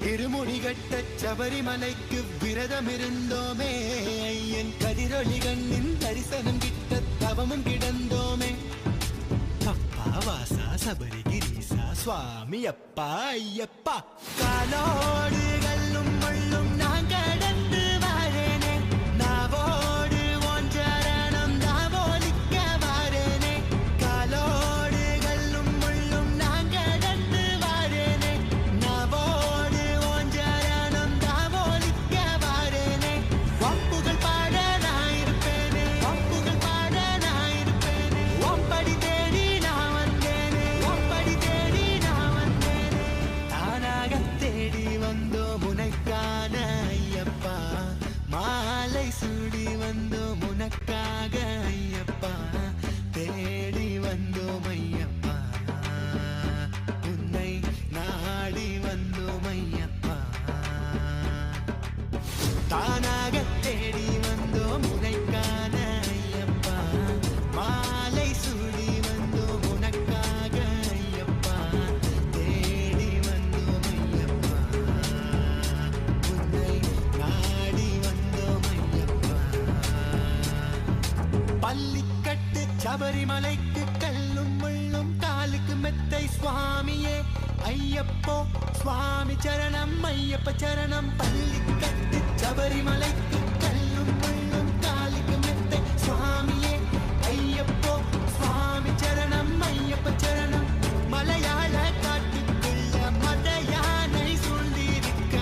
திருமுடிகட்ட சபரிமலைக்கு விரதம் இருந்தோமே, ஐயன் கதிரொளி கண்ணின் தரிசனம் கிட்ட தவமும் கிடந்தோமே. அப்பா வாசா சபரிகிரீசா சுவாமி அப்பா ஐயப்பா, காலோடு கல்லும் முள்ளும் நான் கடந்து வரேனே, நாவோடு உன் சரணம் தாவோலிக்க வரேனே. காலோடு கல்லும் முள்ளும் நான் கடந்து வரேனே, நாவோடு உன் சரணம் தாவோலிக்க வரேனே. வம்புகள் பாட நான் இருப்பேனே, வம்புகள் பாட நான் இருப்பேனே. ஒம்படி தேடி நான் வந்தேனே, ஒம்படி தேடி நான் வந்தேனே. தானாக தேடி வந்தோம் உனக்கான ஐயப்பா, மாலை சூடி வந்தோம் உனக்காக ஐயப்பா, தேடி வந்தோம் ஐயப்பா, உன்னை நாடி வந்தோம் ஐயப்பா. தானாக தேடி வந்தோம் உனக்கான ஐயப்பா, மாலை சூடி வந்தோம் உனக்காக ஐயப்பா, தேடி வந்தோம் ஐயப்பா, உன்னை நாடி வந்தோம் ஐயப்பா. பள்ளிக்கட்டு சபரிமலைக்கு கல்லும் முள்ளும் காலுக்கு மெத்தை சுவாமியே ஐயப்போ, சுவாமி சரணம் ஐயப்ப சரணம். பள்ளிக்கட்டு சபரிமலைக்கு கல்லும் முள்ளும் காலுக்கு மெத்தை சுவாமியே ஐயப்போ, சுவாமி சரணம் ஐயப்ப சரணம். மலையாள காட்டுக்குள்ள மத யானை சூழ்ந்திருக்க,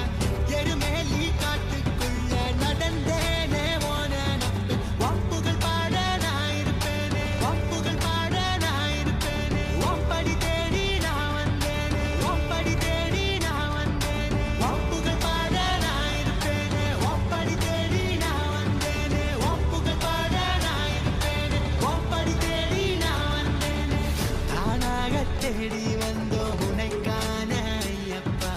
எருமேலி காட்டுக்குள்ள நடந்தேனே ஓன நம்பு. வம்புகள் பாட நான் இருப்பேனே, வம்புகள் பாட நான் இருப்பேனே. ஒம்படி தேடி நான் வந்தேனே, ஒம்படி தேடி நான் வந்தேனே. வம்புகள் பாட நான் இருப்பேனே, ஒம்படி தேடி நான் வந்தேனே. வம்புகள் பாட நான் இருப்பேனே, ஒம்படி தேடி நான் வந்தேனே. தானாக தேடி வந்தோம் உனக்கான ஐயப்பா,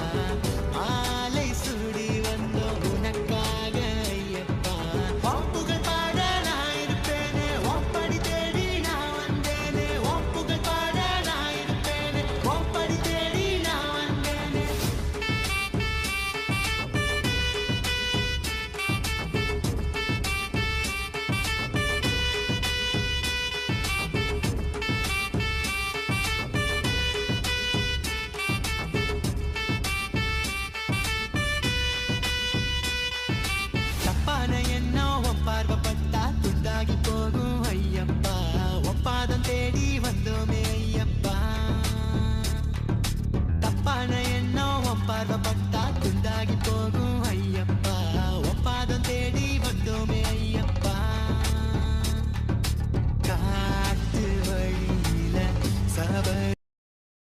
மாலை சூடி வந்தோம் உனக்காக ஐயப்பா. வம்புகள் பாட நான் இருப்பேனே, ஒம்படி தேடி நான் வந்தேனே. வம்புகள் பாட நான் இருப்பேனே, ஒம்படி தேடி நான் வந்தேனே. தப்பான எண்ணம் உன் பார்வைப்பட்டா துண்டாகி போகும் ஐயப்பா, ஒப்பாதம் தேடி வந்தோமே ஐயப்பா. தப்பான எண்ணம் உன் பார்வைப்பட்டா துண்டாகி போ